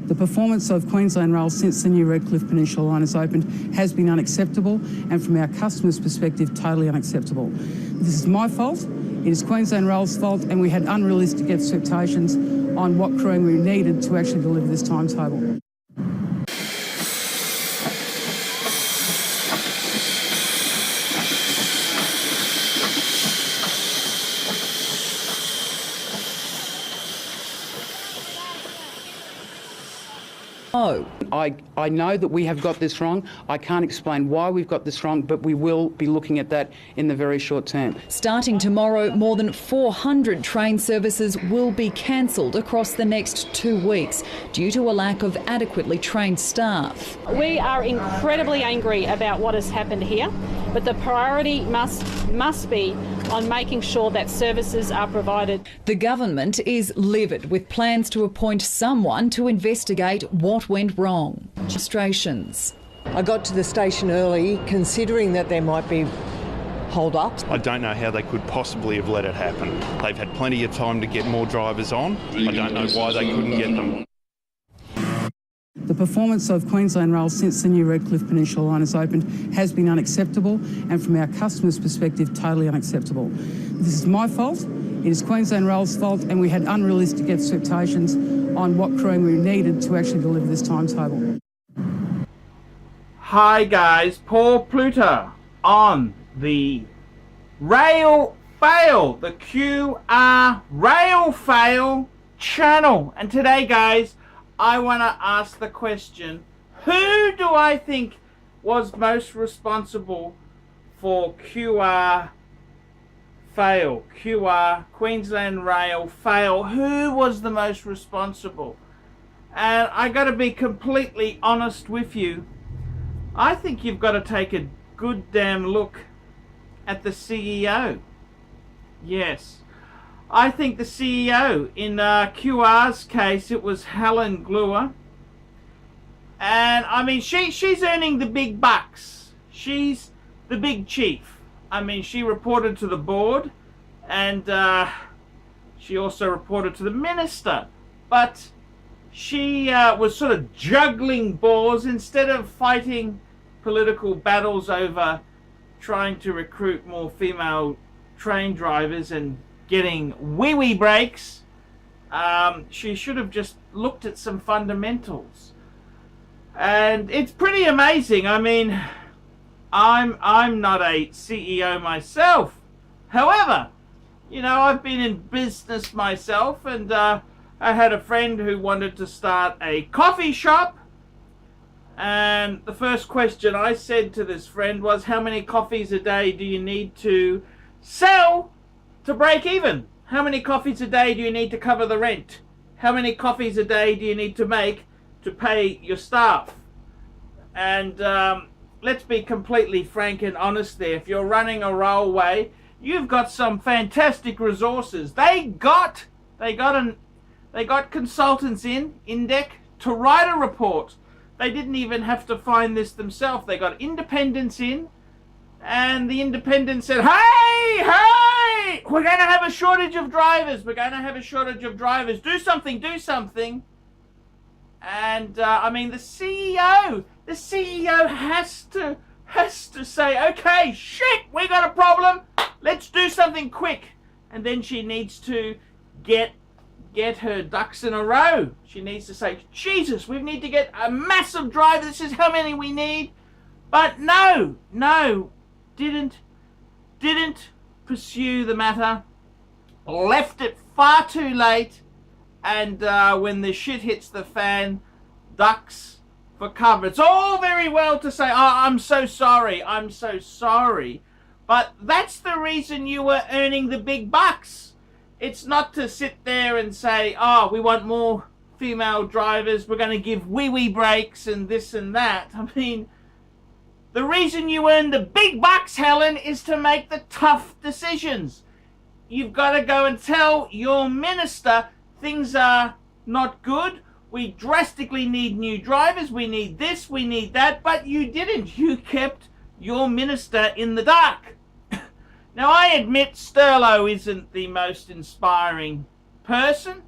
The performance of Queensland Rail since the new Redcliffe Peninsula line has opened has been unacceptable, and from our customers' perspective, totally unacceptable. This is my fault, it is Queensland Rail's fault, and we had unrealistic expectations on what crewing we needed to actually deliver this timetable. Oh. I know that we have got this wrong. I can't explain why we've got this wrong, but we will be looking at that in the very short term. Starting tomorrow, more than 400 train services will be cancelled across the next 2 weeks due to a lack of adequately trained staff. We are incredibly angry about what has happened here, but the priority must be on making sure that services are provided. The government is livid, with plans to appoint someone to investigate what went wrong. Frustrations. I got to the station early, considering that there might be hold-ups. I don't know how they could possibly have let it happen. They've had plenty of time to get more drivers on. I don't know why they couldn't get them. The performance of Queensland Rail since the new Redcliffe Peninsula line has opened has been unacceptable, and from our customers' perspective, totally unacceptable. This is my fault, it is Queensland Rail's fault, and we had unrealistic expectations on what crewing we needed to actually deliver this timetable. Hi guys, Paul Pluta on the Rail Fail, the QR Rail Fail channel. And today guys, I want to ask the question, who do I think was most responsible for QR fail? QR, Queensland Rail fail. Who was the most responsible? And I got to be completely honest with you. I think you've got to take a good damn look at the CEO. Yes. I think the CEO, in QR's case, it was Helen. And I mean, she's earning the big bucks. She's the big chief. I mean, she reported to the board, and she also reported to the minister. But she was sort of juggling balls instead of fighting political battles over trying to recruit more female train drivers and getting wee breaks. She should have just looked at some fundamentals. And it's pretty amazing. I mean, I'm not a CEO myself. However, you know, I've been in business myself, and I had a friend who wanted to start a coffee shop. And the first question I said to this friend was, how many coffees a day do you need to sell to break even? How many coffees a day do you need to cover the rent? How many coffees a day do you need to make to pay your staff? And let's be completely frank and honest there. If you're running a railway, you've got some fantastic resources. They got consultants in INDEC to write a report. They didn't even have to find this themselves. They got independents in, and the independents said, hey, we're going to have a shortage of drivers. We're going to have a shortage of drivers. Do something. And I mean, the CEO has to say, okay, shit, we got a problem. Let's do something quick. And then she needs to get her ducks in a row. She needs to say, Jesus, we need to get a massive driver. This is how many we need. But no, didn't pursue the matter. Left it far too late. And when the shit hits the fan, ducks for cover. It's all very well to say, oh, I'm so sorry. But that's the reason you were earning the big bucks. It's not to sit there and say, oh, we want more female drivers, we're going to give wee breaks and this and that. I mean, the reason you earn the big bucks, Helen, is to make the tough decisions. You've got to go and tell your minister things are not good. We drastically need new drivers. We need this, we need that. But you didn't. You kept your minister in the dark. Now, I admit Sterlo isn't the most inspiring person.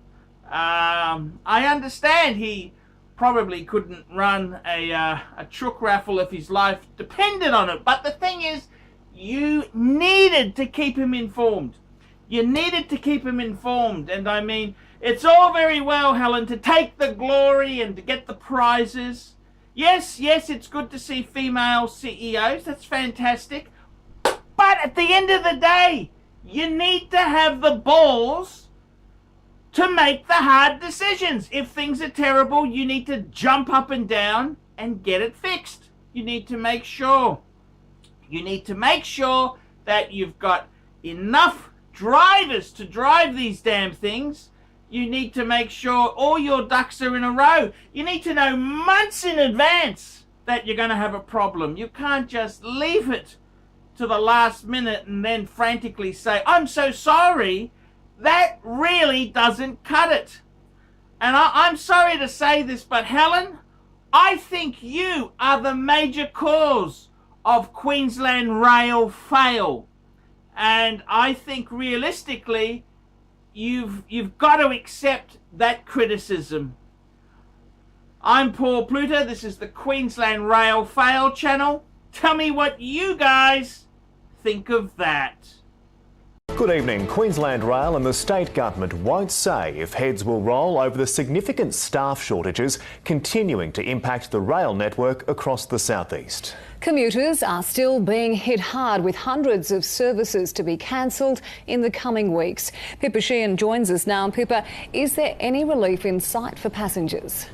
I understand he probably couldn't run a chook raffle if his life depended on it. But the thing is, you needed to keep him informed. You needed to keep him informed. And I mean, it's all very well, Helen, to take the glory and to get the prizes. Yes, it's good to see female CEOs. That's fantastic. But at the end of the day, you need to have the balls to make the hard decisions. If things are terrible, you need to jump up and down and get it fixed. You need to make sure. You need to make sure that you've got enough drivers to drive these damn things. You need to make sure all your ducks are in a row. You need to know months in advance that you're going to have a problem. You can't just leave it to the last minute and then frantically say, I'm so sorry. That really doesn't cut it. And I'm sorry to say this, but Helen, I think you are the major cause of Queensland rail fail. And I think realistically, you've got to accept that criticism. I'm Paul Pluta. This is the Queensland Rail Fail channel. Tell me what you guys think of that. Good evening. Queensland Rail and the state government won't say if heads will roll over the significant staff shortages continuing to impact the rail network across the southeast. Commuters are still being hit hard with hundreds of services to be cancelled in the coming weeks. Pippa Sheehan joins us now. Pippa, is there any relief in sight for passengers?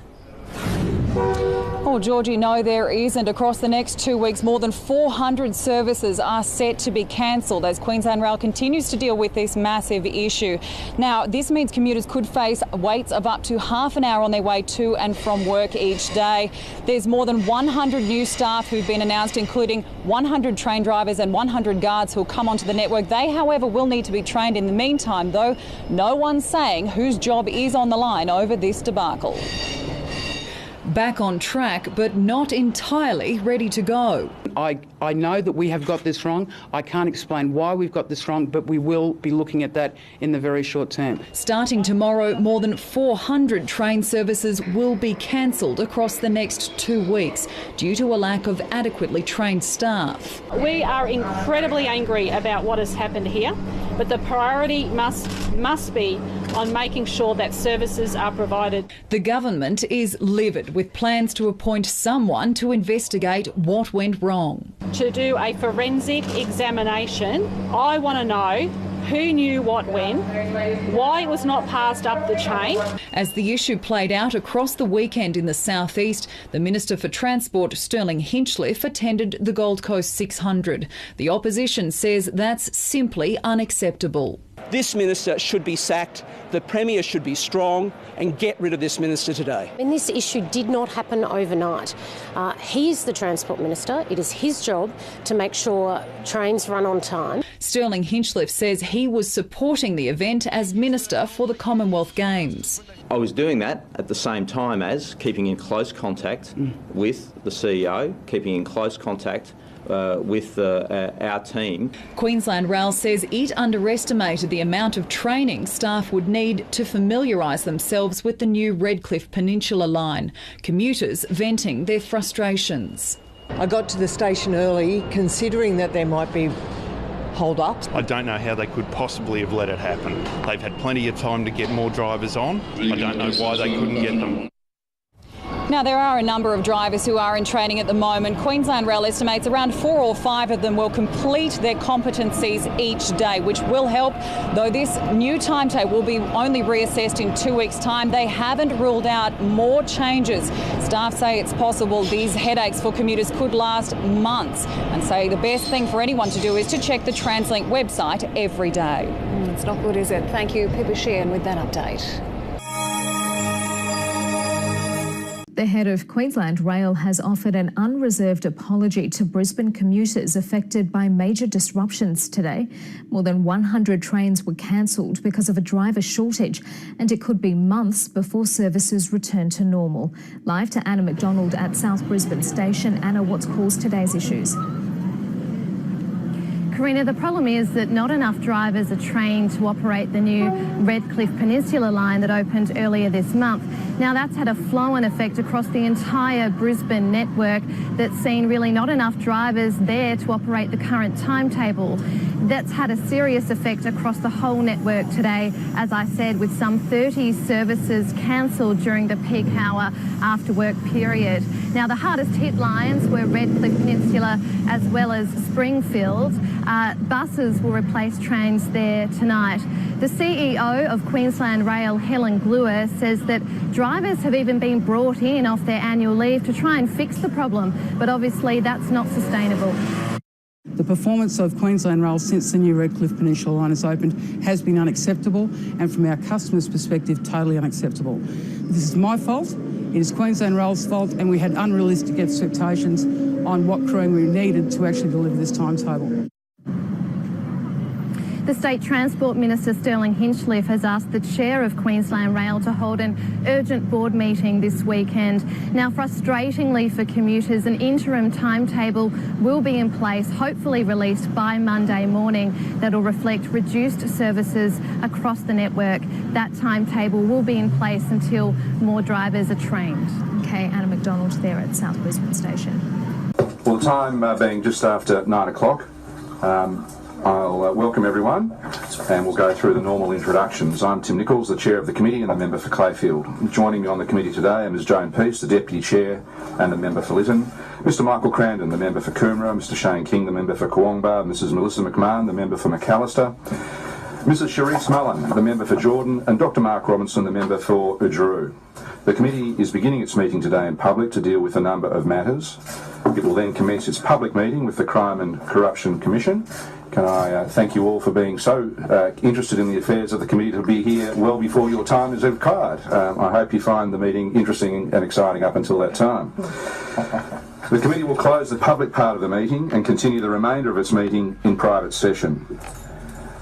Oh, Georgie, no, there isn't. Across the next 2 weeks, more than 400 services are set to be cancelled as Queensland Rail continues to deal with this massive issue. Now, this means commuters could face waits of up to half an hour on their way to and from work each day. There's more than 100 new staff who've been announced, including 100 train drivers and 100 guards who'll come onto the network. They, however, will need to be trained in the meantime, though no one's saying whose job is on the line over this debacle. Back on track, but not entirely ready to go. I know that we have got this wrong. I can't explain why we've got this wrong, but we will be looking at that in the very short term. Starting tomorrow, more than 400 train services will be cancelled across the next 2 weeks due to a lack of adequately trained staff. We are incredibly angry about what has happened here, but the priority must be on making sure that services are provided. The government is livid with plans to appoint someone to investigate what went wrong. To do a forensic examination, I want to know who knew what when, why it was not passed up the chain. As the issue played out across the weekend in the southeast, the Minister for Transport, Sterling Hinchliffe, attended the Gold Coast 600. The opposition says that's simply unacceptable. This minister should be sacked, the Premier should be strong and get rid of this minister today. And this issue did not happen overnight. He's the Transport Minister. It is his job to make sure trains run on time. Sterling Hinchliffe says he was supporting the event as Minister for the Commonwealth Games. I was doing that at the same time as keeping in close contact with the CEO, keeping in close contact with our team. Queensland Rail says it underestimated the amount of training staff would need to familiarise themselves with the new Redcliffe Peninsula line. Commuters venting their frustrations. I got to the station early considering that there might be hold-ups. I don't know how they could possibly have let it happen. They've had plenty of time to get more drivers on. I don't know why they couldn't get them. Now, there are a number of drivers who are in training at the moment. Queensland Rail estimates around 4 or 5 of them will complete their competencies each day, which will help, though this new timetable will be only reassessed in 2 weeks' time. They haven't ruled out more changes. Staff say it's possible these headaches for commuters could last months and say the best thing for anyone to do is to check the TransLink website every day. It's not good, is it? Thank you, Pippa Sheehan, with that update. The head of Queensland Rail has offered an unreserved apology to Brisbane commuters affected by major disruptions today. More than 100 trains were cancelled because of a driver shortage, and it could be months before services return to normal. Live to Anna McDonald at South Brisbane Station. Anna, what's caused today's issues? Karina, the problem is that not enough drivers are trained to operate the new Redcliffe Peninsula line that opened earlier this month. Now, that's had a flow-on effect across the entire Brisbane network that's seen really not enough drivers there to operate the current timetable. That's had a serious effect across the whole network today, as I said, with some 30 services cancelled during the peak hour after work period. Now, the hardest hit lines were Redcliffe Peninsula as well as Springfield. Buses will replace trains there tonight. The CEO of Queensland Rail, Helen, says that drivers have even been brought in off their annual leave to try and fix the problem, but obviously that's not sustainable. The performance of Queensland Rail since the new Redcliffe Peninsula line has opened has been unacceptable, and from our customers' perspective, totally unacceptable. This is my fault, it is Queensland Rail's fault, and we had unrealistic expectations on what crewing we needed to actually deliver this timetable. The State Transport Minister Sterling Hinchliffe has asked the chair of Queensland Rail to hold an urgent board meeting this weekend. Now, frustratingly for commuters, an interim timetable will be in place, hopefully released by Monday morning, that will reflect reduced services across the network. That timetable will be in place until more drivers are trained. Okay, Anna McDonald there at South Brisbane Station. Well, the time being just after 9 o'clock, I'll welcome everyone and we'll go through the normal introductions. I'm Tim Nichols, the Chair of the Committee and the Member for Clayfield. Joining me on the committee today are Ms Joan Peace, the Deputy Chair and the Member for Lytton, Mr Michael Crandon, the Member for Coomera, Mr Shane King, the Member for Koowanba, Mrs Melissa McMahon, the Member for McAllister, Mrs Charisse Mullen, the Member for Jordan, and Dr Mark Robinson, the Member for Udjuru. The committee is beginning its meeting today in public to deal with a number of matters. It will then commence its public meeting with the Crime and Corruption Commission. Can I thank you all for being so interested in the affairs of the committee to be here well before your time is expired. I hope you find the meeting interesting and exciting up until that time. The committee will close the public part of the meeting and continue the remainder of its meeting in private session.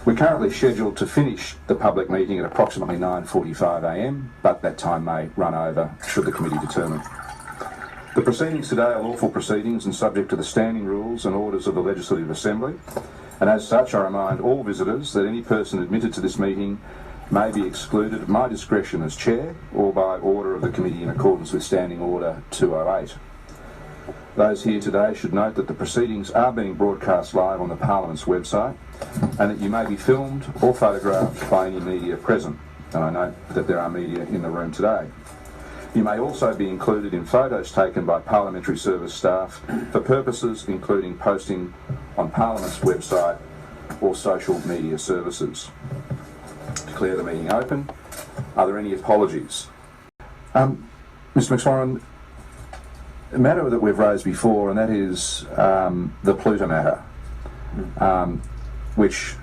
We're currently scheduled to finish the public meeting at approximately 9:45 a.m, but that time may run over should the committee determine. The proceedings today are lawful proceedings and subject to the standing rules and orders of the Legislative Assembly, and as such I remind all visitors that any person admitted to this meeting may be excluded at my discretion as Chair or by order of the committee in accordance with Standing Order 208. Those here today should note that the proceedings are being broadcast live on the Parliament's website and that you may be filmed or photographed by any media present, and I note that there are media in the room today. You may also be included in photos taken by Parliamentary Service staff for purposes including posting on Parliament's website or social media services. Declare the meeting open. Are there any apologies? Mr McSwarren, a matter that we've raised before, and that is the Pluta matter, which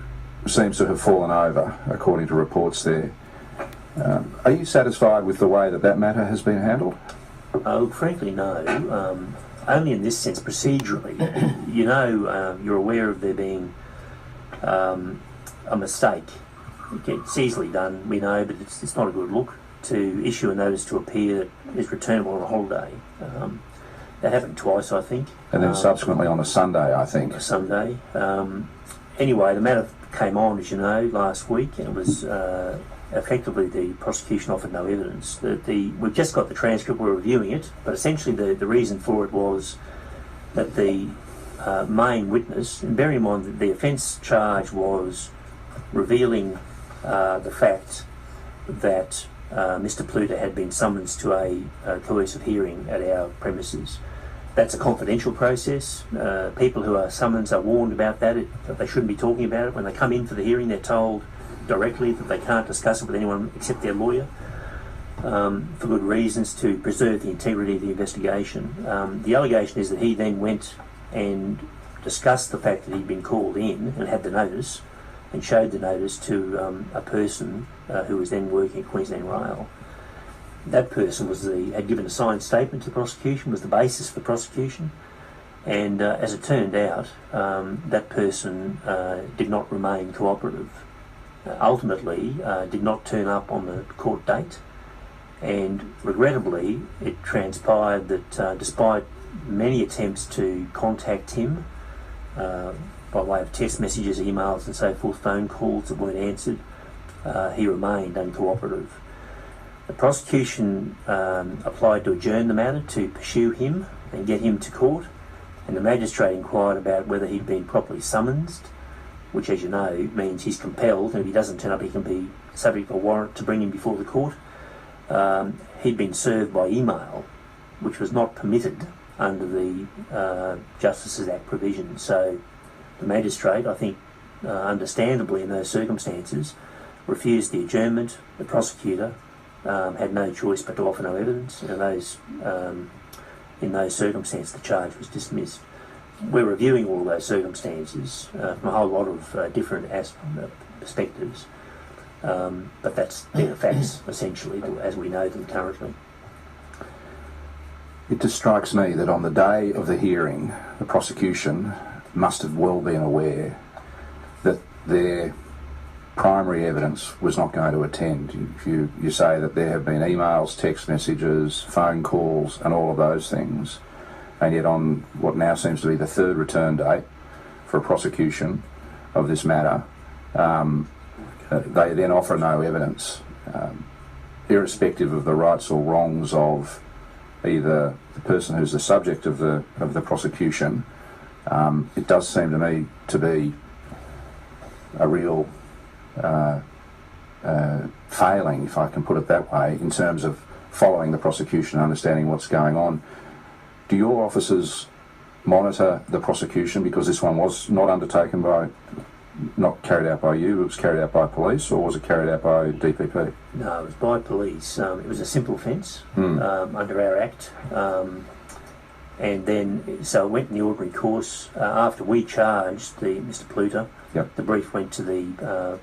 seems to have fallen over, according to reports there. Are you satisfied with the way that that matter has been handled? Oh, frankly, no. Only in this sense, procedurally. You know, you're aware of there being a mistake. It's easily done, we know, but it's not a good look to issue a notice to appear that is returnable on a holiday. That happened twice, I think. And then subsequently on a Sunday, I think. A Sunday. Anyway, the matter came on, as you know, last week, and it was effectively the prosecution offered no evidence. We've just got the transcript, we're reviewing it, but essentially the reason for it was that the main witness, and bear in mind that the offence charge was revealing the fact that Mr Pluta had been summoned to a coercive hearing at our premises. That's a confidential process. People who are summoned are warned about that they shouldn't be talking about it. When they come in for the hearing, they're told directly that they can't discuss it with anyone except their lawyer, for good reasons, to preserve the integrity of the investigation. The allegation is that he then went and discussed the fact that he'd been called in and had the notice and showed the notice to a person who was then working at Queensland Rail. That person had given a signed statement to the prosecution, was the basis for the prosecution, and as it turned out, that person did not remain cooperative. Ultimately, did not turn up on the court date, and regrettably, it transpired that despite many attempts to contact him by way of text messages, emails and so forth, phone calls that weren't answered, he remained uncooperative. The prosecution applied to adjourn the matter to pursue him and get him to court, and the magistrate inquired about whether he'd been properly summoned, which, as you know, means he's compelled, and if he doesn't turn up he can be subject to a warrant to bring him before the court. He'd been served by email, which was not permitted under the Justices Act provision. So the magistrate, I think, understandably in those circumstances, refused the adjournment. The prosecutor had no choice but to offer no evidence. In those circumstances, the charge was dismissed. We're reviewing all those circumstances from a whole lot of different perspectives, but that's the facts, essentially, as we know them currently. It just strikes me that on the day of the hearing, the prosecution must have well been aware that their primary evidence was not going to attend. You say that there have been emails, text messages, phone calls and all of those things, and yet on what now seems to be the third return date for a prosecution of this matter, they then offer no evidence, irrespective of the rights or wrongs of either the person who's the subject of the prosecution. It does seem to me to be a real failing, if I can put it that way, in terms of following the prosecution, understanding what's going on. Do your officers monitor the prosecution, because this one was not undertaken by, not carried out by you, it was carried out by police, or was it carried out by DPP? No, it was by police. It was a simple offence under our Act. And then, so it went in the ordinary course. After we charged Mr. Pluta, the brief went to the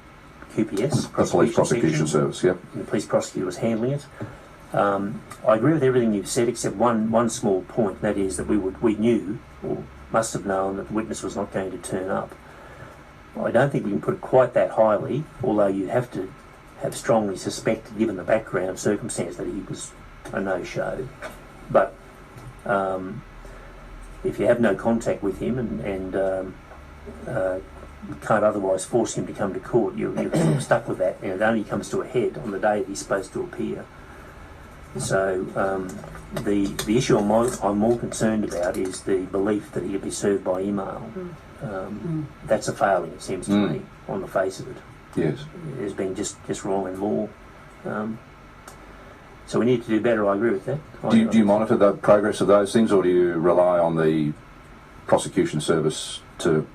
QPS, the Police Prosecution Service, and the police prosecutor was handling it. I agree with everything you've said, except one small point, and that is that we knew, or must have known, that the witness was not going to turn up. I don't think we can put it quite that highly, although you'd have to have strongly suspected, given the background circumstance, that he was a no-show. But if you have no contact with him and can't otherwise force him to come to court, you're sort of stuck with that, and it only comes to a head on the day that he's supposed to appear. So the issue I'm more concerned about is the belief that he'll be served by email. That's a failing, it seems to me, on the face of it. Yes. It's been just wrong in law. So we need to do better, I agree with that. Do you monitor the progress of those things, or do you rely on the prosecution service to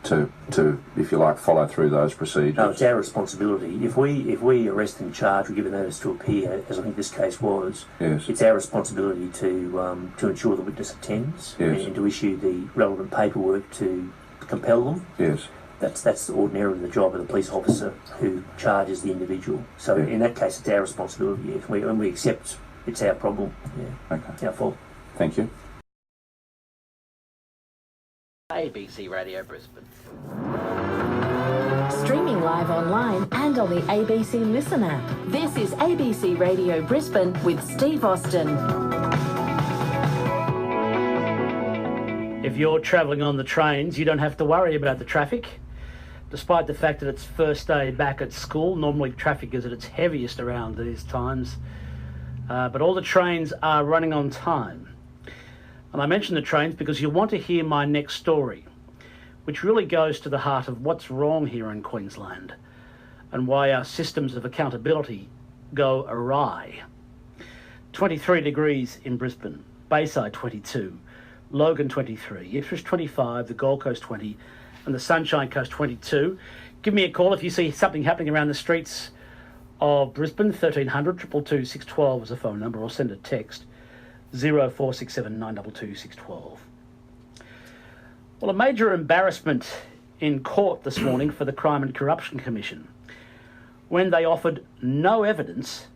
if you like, follow through those procedures? No, it's our responsibility. If we arrest and charge or give a notice to appear, as I think this case was, it's our responsibility to ensure the witness attends and to issue the relevant paperwork to compel them. Yes. That's ordinarily the job of the police officer who charges the individual. So in that case, it's our responsibility. When we accept it's our problem, our fault. Thank you. ABC Radio Brisbane. Streaming live online and on the ABC Listen app. This is ABC Radio Brisbane with Steve Austin. If you're travelling on the trains, you don't have to worry about the traffic. Despite the fact that it's first day back at school, normally traffic is at its heaviest around these times. But all the trains are running on time. And I mention the trains because you'll want to hear my next story, which really goes to the heart of what's wrong here in Queensland and why our systems of accountability go awry. 23 degrees in Brisbane, Bayside 22, Logan 23, Ipswich 25, the Gold Coast 20 and the Sunshine Coast 22. Give me a call if you see something happening around the streets of Brisbane. 1300 222 612 is a phone number, or send a text 0467 922 612. Well, a major embarrassment in court this morning for the Crime and Corruption Commission when they offered no evidence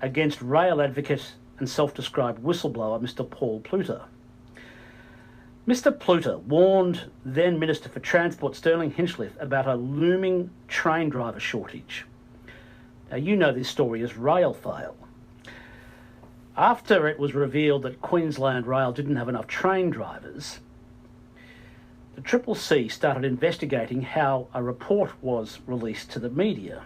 against rail advocate and self-described whistleblower Mr. Paul Pluta. Mr. Pluta warned then Minister for Transport Sterling Hinchliffe about a looming train driver shortage. Now, you know this story as rail fail. After it was revealed that Queensland Rail didn't have enough train drivers, the CCC started investigating how a report was released to the media.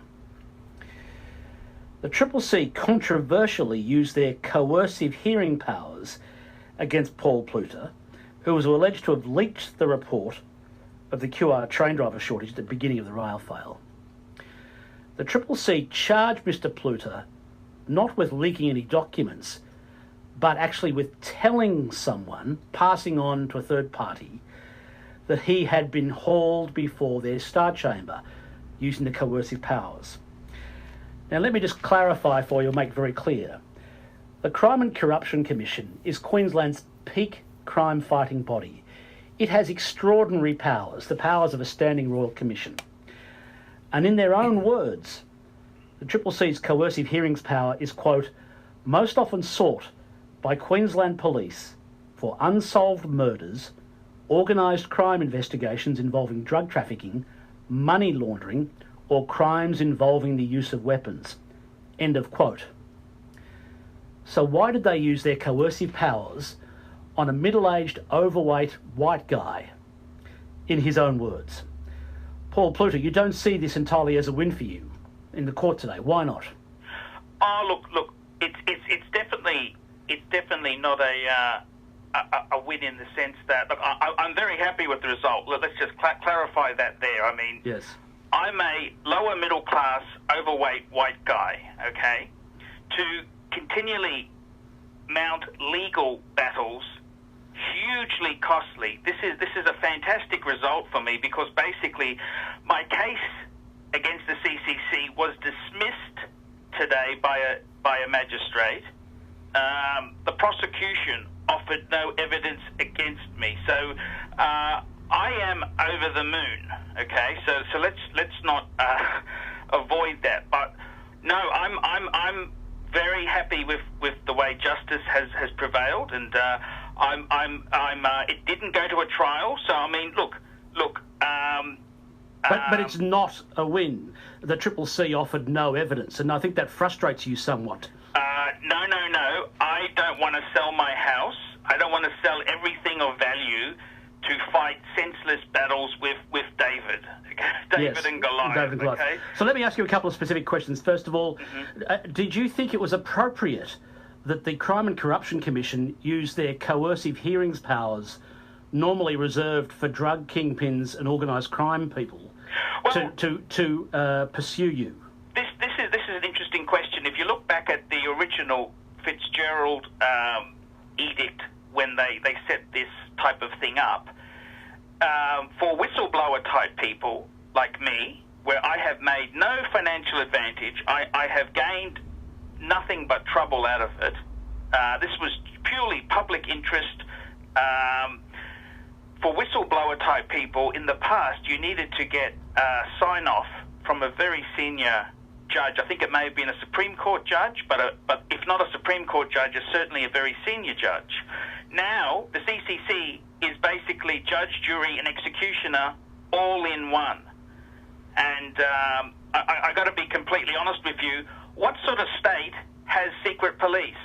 The CCC controversially used their coercive hearing powers against Paul Pluta, who was alleged to have leaked the report of the QR train driver shortage at the beginning of the rail fail. The CCC charged Mr Pluta not with leaking any documents, but actually with telling someone, passing on to a third party, that he had been hauled before their star chamber using the coercive powers. Now let me just clarify for you, make very clear. The Crime and Corruption Commission is Queensland's peak crime fighting body. It has extraordinary powers, the powers of a standing royal commission. And in their own words, the CCC's coercive hearings power is, quote, most often sought by Queensland police for unsolved murders, organised crime investigations involving drug trafficking, money laundering, or crimes involving the use of weapons. End of quote. So why did they use their coercive powers on a middle-aged, overweight white guy? In his own words. Paul Pluta, you don't see this entirely as a win for you in the court today. Why not? Oh, look, it's definitely not a win in the sense that, look, I'm very happy with the result. Let's just clarify that there. I mean, yes. I'm a lower middle class, overweight white guy, okay? To continually mount legal battles, hugely costly. This is a fantastic result for me because basically my case against the CCC was dismissed today by a magistrate. The prosecution offered no evidence against me, so I am over the moon. Okay, so let's not avoid that. But no, I'm very happy with the way justice has prevailed, and it didn't go to a trial. So I mean, look. But it's not a win. The CCC offered no evidence, and I think that frustrates you somewhat. No. I don't want to sell my house. I don't want to sell everything of value to fight senseless battles with David. David and Goliath. David and Goliath. Okay? So let me ask you a couple of specific questions. First of all, did you think it was appropriate that the Crime and Corruption Commission used their coercive hearings powers, normally reserved for drug kingpins and organised crime people, to pursue you? This is an interesting question. If you look back at the original Fitzgerald edict when they set this type of thing up, for whistleblower type people like me, where I have made no financial advantage, I have gained nothing but trouble out of it. This was purely public interest. For whistleblower type people, in the past, you needed to get sign-off from a very senior judge. I think it may have been a Supreme Court judge, but if not a Supreme Court judge, it's certainly a very senior judge. Now, the CCC is basically judge, jury, and executioner all in one. And I got to be completely honest with you. What sort of state has secret police?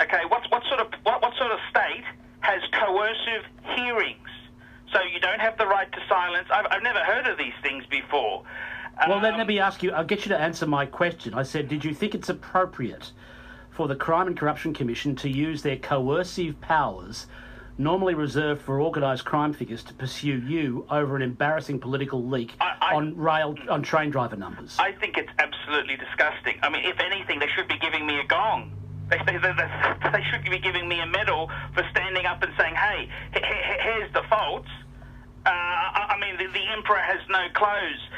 Okay, what sort of state has coercive hearings? So you don't have the right to silence. I've never heard of these things before. Well, then let me ask you, I'll get you to answer my question. I said, did you think it's appropriate for the Crime and Corruption Commission to use their coercive powers, normally reserved for organised crime figures, to pursue you over an embarrassing political leak on train driver numbers? I think it's absolutely disgusting. I mean, if anything, they should be giving me a gong. They should be giving me a medal for standing up and saying, hey, here's the faults. I mean, the emperor has no clothes.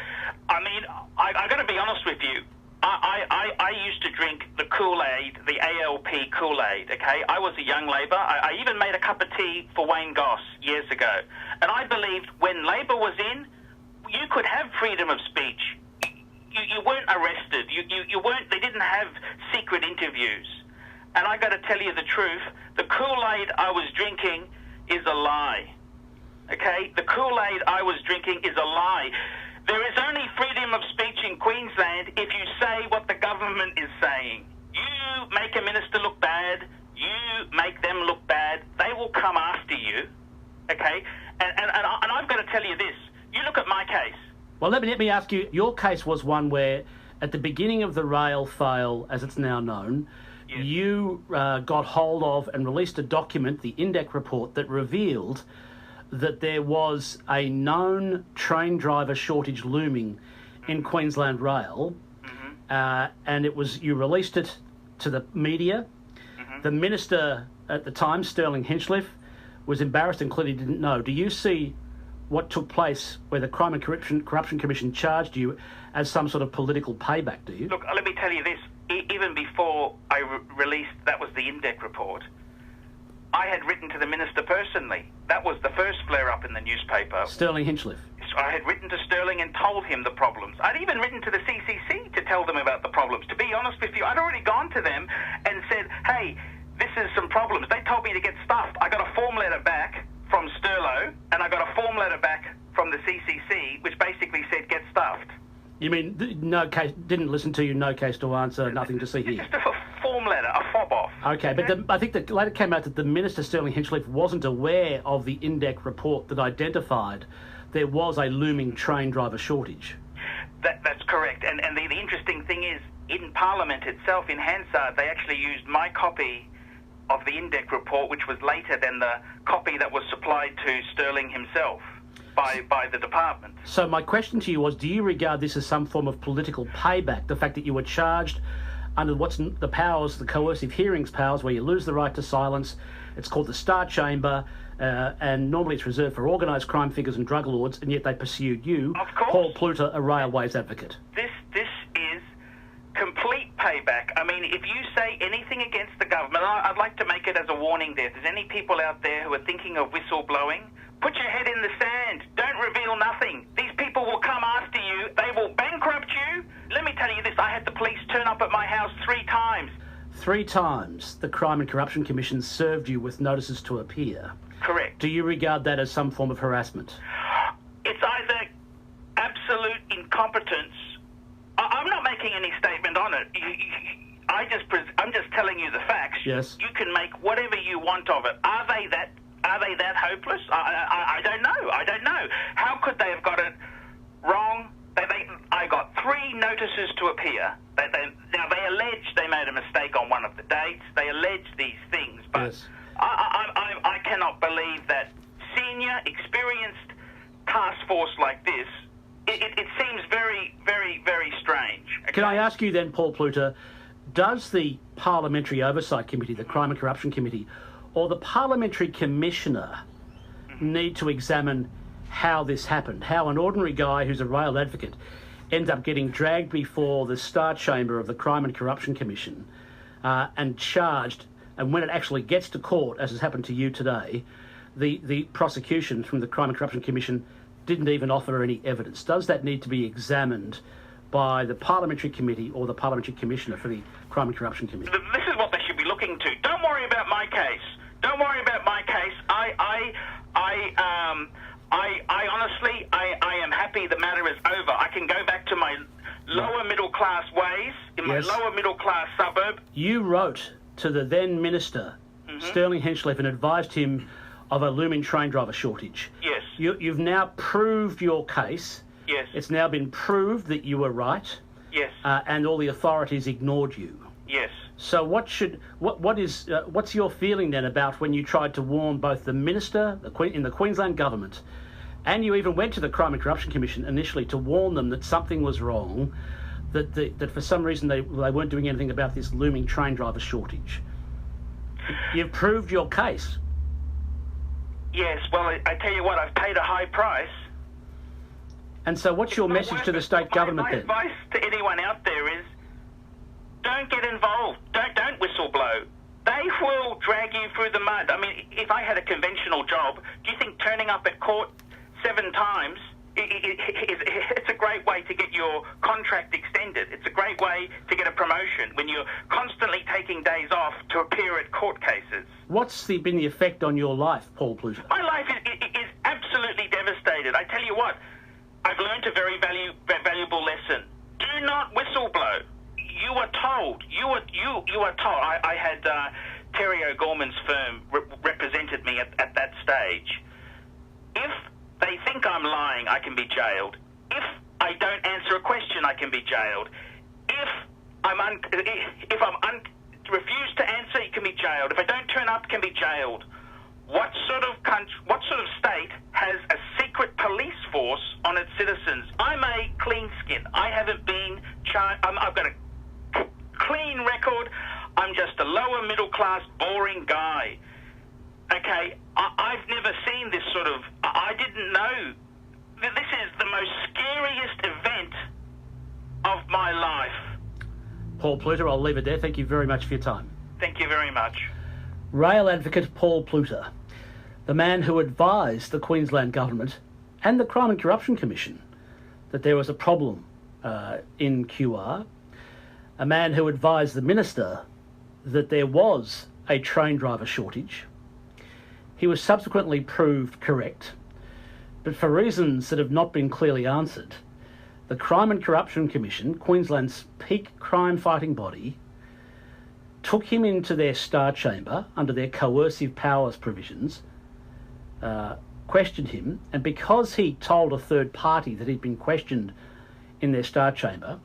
I mean, I got to be honest with you. I used to drink the Kool-Aid, the ALP Kool-Aid, okay? I was a young Labor. I even made a cup of tea for Wayne Goss years ago. And I believed when Labor was in, you could have freedom of speech. You weren't arrested. You weren't, they didn't have secret interviews. And I got to tell you the truth, the Kool-Aid I was drinking is a lie. Okay? The Kool-Aid I was drinking is a lie. There is only freedom of speech in Queensland if you say what the government is saying. You make a minister look bad, you make them look bad, they will come after you. okay? And I've got to tell you this. You look at my case. Well, let me ask you, your case was one where, at the beginning of the rail fail, as it's now known, you got hold of and released a document, the INDEC report, that revealed that there was a known train driver shortage looming in Queensland Rail, and you released it to the media. The minister at the time, Sterling Hinchliffe, was embarrassed and clearly didn't know. Do you see what took place where the Crime and Corruption Commission charged you as some sort of political payback, do you? Look, let me tell you this. Even before I released, that was the INDEC report, I had written to the minister personally. That was the first flare-up in the newspaper. Sterling Hinchliffe. I had written to Sterling and told him the problems. I'd even written to the CCC to tell them about the problems. To be honest with you, I'd already gone to them and said, hey, this is some problems. They told me to get stuffed. I got a form letter back from Sterlo, and I got a form letter back from the CCC, which basically said get stuffed. You mean no case, didn't listen to you, no case to answer, nothing to see here? Just a form letter, a fob off. Okay, but I think that later came out that the Minister, Sterling Hinchliffe, wasn't aware of the INDEC report that identified there was a looming train driver shortage. That's correct. And the interesting thing is, in Parliament itself, in Hansard, they actually used my copy of the INDEC report, which was later than the copy that was supplied to Sterling himself by the department. So my question to you was, do you regard this as some form of political payback, the fact that you were charged under what's the powers, the coercive hearings powers, where you lose the right to silence? It's called the Star Chamber, and normally it's reserved for organised crime figures and drug lords, and yet they pursued you, Paul Pluta, a railways advocate. This is complete payback. I mean, if you say anything against the government, I'd like to make it as a warning there. If there's any people out there who are thinking of whistleblowing, put your head in the sand. Don't reveal nothing. These people will come after you. They will bankrupt you. Let me tell you this. I had the police turn up at my house 3 times. 3 times the Crime and Corruption Commission served you with notices to appear. Correct. Do you regard that as some form of harassment? It's either absolute incompetence. I'm not making any statement on it. I'm just telling you the facts. Yes. You can make whatever you want of it. Are they that hopeless? I don't know. I don't know. How could they have got it wrong? I got 3 notices to appear. Now, they allege they made a mistake on one of the dates. They allege these things, but yes. I cannot believe that senior, experienced task force like this, it seems very, very, very strange. Okay? Can I ask you then, Paul Pluta, does the Parliamentary Oversight Committee, the Crime and Corruption Committee, or the Parliamentary Commissioner need to examine how this happened, how an ordinary guy who's a rail advocate ends up getting dragged before the Star Chamber of the Crime and Corruption Commission and charged, and when it actually gets to court, as has happened to you today, the prosecution from the Crime and Corruption Commission didn't even offer any evidence? Does that need to be examined by the Parliamentary Committee or the Parliamentary Commissioner for the Crime and Corruption Commission? This is what they should be looking to. Don't worry about my case. Don't worry about my case. I honestly, I am happy the matter is over. I can go back to my lower middle class ways in my lower middle class suburb. You wrote to the then Minister, Sterling Hinchliffe, and advised him of a looming train driver shortage. Yes. You've now proved your case. Yes. It's now been proved that you were right. Yes. And all the authorities ignored you. Yes. So what's your feeling then about when you tried to warn both the Minister in the Queensland government, and you even went to the Crime and Corruption Commission initially to warn them that something was wrong, that for some reason they weren't doing anything about this looming train driver shortage? You've proved your case. Yes, well, I tell you what, I've paid a high price. And so what's your message to the state government then? My advice to anyone out there is, don't get involved. Don't whistleblow. They will drag you through the mud. I mean, if I had a conventional job, do you think turning up at court 7 times, it's a great way to get your contract extended. It's a great way to get a promotion when you're constantly taking days off to appear at court cases. What's been the effect on your life, Paul Pluta? My life is absolutely devastated. I tell you what, I've learned a very valuable lesson. Do not whistleblow. You are told. You are told. I had Terry O'Gorman's firm represented me at that stage. think I'm lying, I can be jailed. If I don't answer a question, I can be jailed. If I'm refuse to answer, you can be jailed. If I don't turn up, can be jailed. What sort of state has a secret police force on its citizens? I'm a clean skin. I haven't been charged. I've got a clean record. I'm just a lower middle class, boring guy. Okay, I've never seen this sort of. I didn't know. This is the most scariest event of my life. Paul Pluta, I'll leave it there. Thank you very much for your time. Thank you very much. Rail advocate Paul Pluta, the man who advised the Queensland Government and the Crime and Corruption Commission that there was a problem in QR, a man who advised the Minister that there was a train driver shortage. He was subsequently proved correct, but for reasons that have not been clearly answered, the Crime and Corruption Commission, Queensland's peak crime-fighting body, took him into their star chamber under their coercive powers provisions, questioned him, and because he told a third party that he'd been questioned in their star chamber,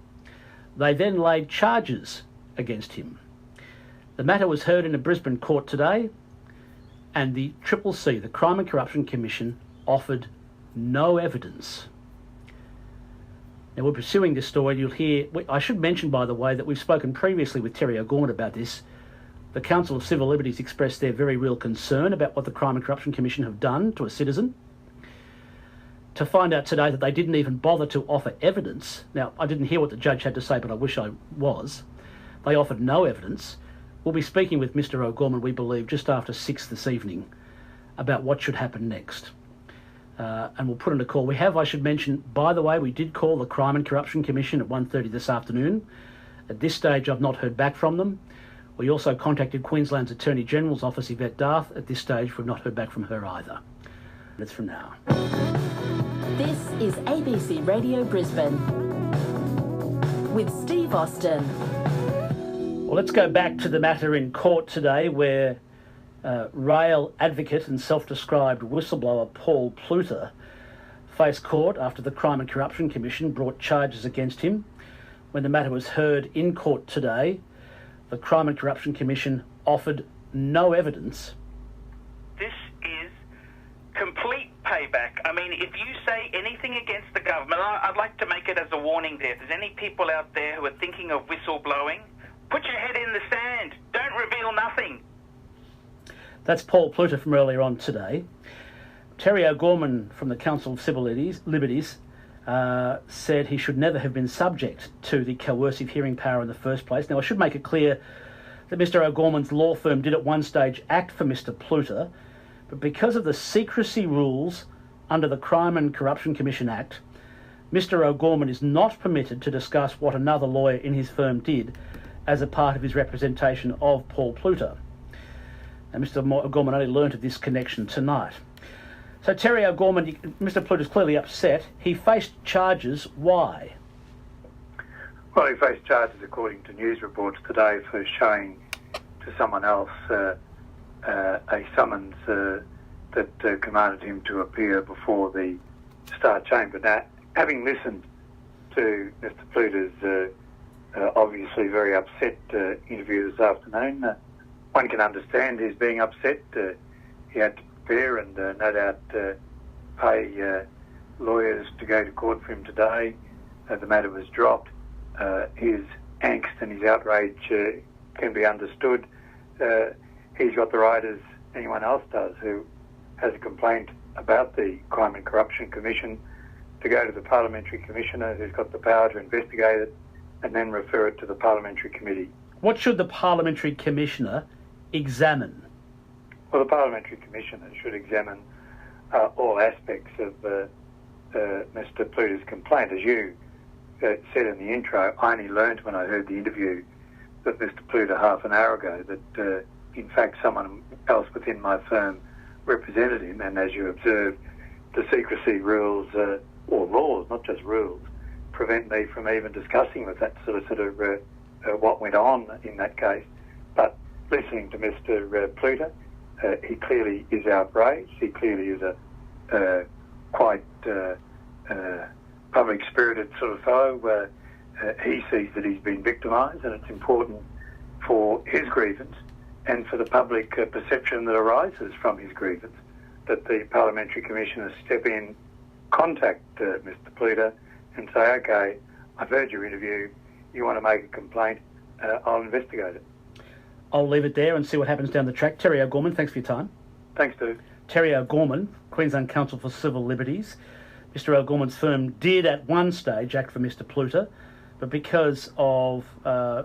they then laid charges against him. The matter was heard in a Brisbane court today, and the CCC, the Crime and Corruption Commission, offered no evidence. Now, we're pursuing this story. You'll hear, I should mention, by the way, that we've spoken previously with Terry O'Gorman about this. The Council of Civil Liberties expressed their very real concern about what the Crime and Corruption Commission have done to a citizen. To find out today that they didn't even bother to offer evidence. Now, I didn't hear what the judge had to say, but I wish I was. They offered no evidence. We'll be speaking with Mr. O'Gorman, we believe, just after 6 this evening about what should happen next. And we'll put in a call. We have, I should mention, by the way, we did call the Crime and Corruption Commission at 1:30 this afternoon. At this stage, I've not heard back from them. We also contacted Queensland's Attorney General's office, Yvette Darth. At this stage, we've not heard back from her either. That's from now. This is ABC Radio Brisbane with Steve Austin. Well, let's go back to the matter in court today where rail advocate and self-described whistleblower Paul Pluta faced court after the Crime and Corruption Commission brought charges against him. When the matter was heard in court today, the Crime and Corruption Commission offered no evidence. This is complete payback. I mean, if you say anything against the government, I'd like to make it as a warning there. If there's any people out there who are thinking of whistleblowing, put your head in the sand. Don't reveal nothing. That's Paul Pluta from earlier on today. Terry O'Gorman from the Council of Civil Liberties said he should never have been subject to the coercive hearing power in the first place. Now, I should make it clear that Mr. O'Gorman's law firm did at one stage act for Mr. Pluta, but because of the secrecy rules under the Crime and Corruption Commission Act, Mr. O'Gorman is not permitted to discuss what another lawyer in his firm did as a part of his representation of Paul Pluta. And Mr. O'Gorman only learnt of this connection tonight. So Terry O'Gorman, Mr. Pluta's clearly upset. He faced charges. Why? Well, he faced charges according to news reports today for showing to someone else a summons that commanded him to appear before the Star Chamber. Now, having listened to Mr. Pluta's obviously very upset interview this afternoon, one can understand his being upset. He had to prepare and no doubt pay lawyers to go to court for him today. The matter was dropped. His angst and his outrage can be understood. He's got the right, as anyone else does, who has a complaint about the Crime and Corruption Commission, to go to the Parliamentary Commissioner, who's got the power to investigate it, and then refer it to the Parliamentary Committee. What should the Parliamentary Commissioner examine? Well, the Parliamentary Commissioner should examine all aspects of Mr. Pluta's complaint. As you said in the intro, I only learned when I heard the interview with Mr. Pluta half an hour ago that, in fact, someone else within my firm represented him, and as you observed, the secrecy rules, or laws, not just rules, prevent me from even discussing with that solicitor what went on in that case. But listening to Mr. Pluta, he clearly is outraged. He clearly is quite public-spirited sort of fellow. He sees that he's been victimised, and it's important for his grievance and for the public perception that arises from his grievance that the Parliamentary Commissioners step in, contact Mr Pluta and say, OK, I've heard your interview, you want to make a complaint, I'll investigate it. I'll leave it there and see what happens down the track. Terry O'Gorman, thanks for your time. Thanks, Steve. Terry O'Gorman, Queensland Council for Civil Liberties. Mr O'Gorman's firm did at one stage act for Mr Pluta, but because of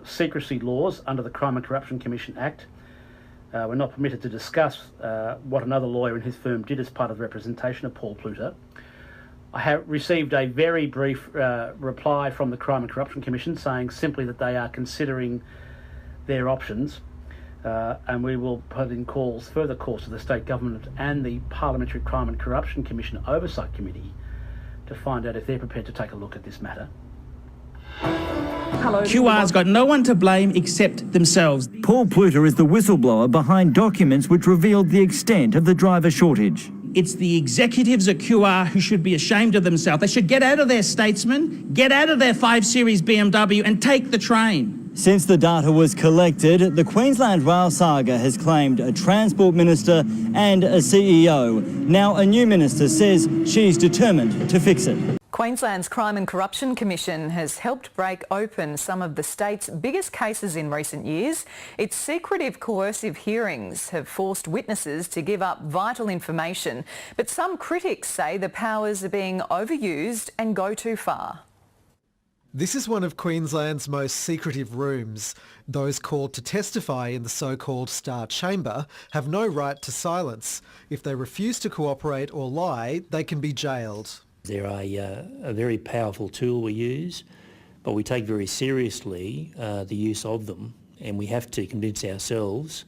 secrecy laws under the Crime and Corruption Commission Act, we're not permitted to discuss what another lawyer in his firm did as part of the representation of Paul Pluta. I have received a very brief reply from the Crime and Corruption Commission saying simply that they are considering their options, and we will put in further calls to the State Government and the Parliamentary Crime and Corruption Commission Oversight Committee to find out if they're prepared to take a look at this matter. QR's got no one to blame except themselves. Paul Pluta is the whistleblower behind documents which revealed the extent of the driver shortage. It's the executives at QR who should be ashamed of themselves. They should get out of their Statesman, get out of their 5 Series BMW and take the train. Since the data was collected, the Queensland rail saga has claimed a Transport Minister and a CEO. Now a new minister says she's determined to fix it. Queensland's Crime and Corruption Commission has helped break open some of the state's biggest cases in recent years. Its secretive coercive hearings have forced witnesses to give up vital information, but some critics say the powers are being overused and go too far. This is one of Queensland's most secretive rooms. Those called to testify in the so-called Star Chamber have no right to silence. If they refuse to cooperate or lie, they can be jailed. They're a very powerful tool we use, but we take very seriously the use of them, and we have to convince ourselves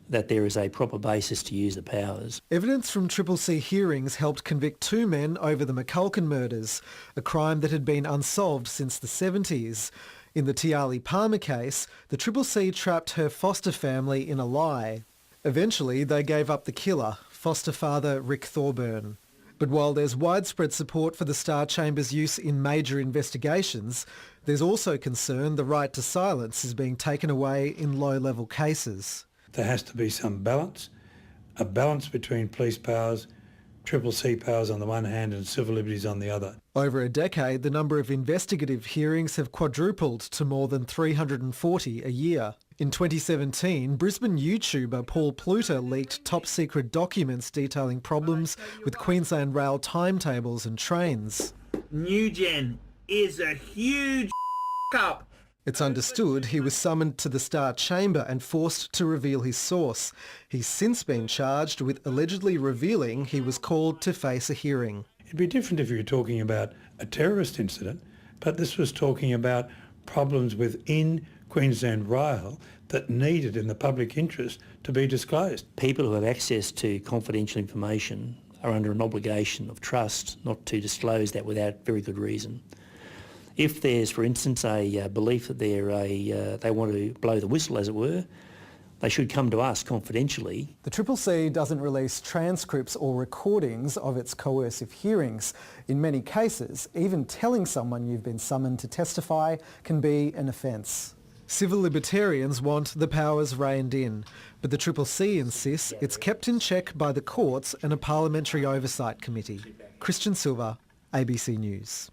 that there is a proper basis to use the powers. Evidence from CCC hearings helped convict 2 men over the McCulkin murders, a crime that had been unsolved since the 70s. In the Tiali Palmer case, the CCC trapped her foster family in a lie. Eventually, they gave up the killer, foster father Rick Thorburn. But while there's widespread support for the Star Chamber's use in major investigations, there's also concern the right to silence is being taken away in low-level cases. There has to be some balance, a balance between police powers, CCC powers on the one hand and civil liberties on the other. Over a decade, the number of investigative hearings have quadrupled to more than 340 a year. In 2017, Brisbane YouTuber Paul Pluta leaked top-secret documents detailing problems with Queensland Rail timetables and trains. Newgen is a huge up. It's understood he was summoned to the Star Chamber and forced to reveal his source. He's since been charged with allegedly revealing he was called to face a hearing. It'd be different if you were talking about a terrorist incident, but this was talking about problems within Queensland Rail that needed in the public interest to be disclosed. People who have access to confidential information are under an obligation of trust not to disclose that without very good reason. If there's, for instance, a belief that they want to blow the whistle, as it were, they should come to us confidentially. The CCC doesn't release transcripts or recordings of its coercive hearings. In many cases, even telling someone you've been summoned to testify can be an offence. Civil libertarians want the powers reined in, but the CCC insists it's kept in check by the courts and a parliamentary oversight committee. Christian Silva, ABC News.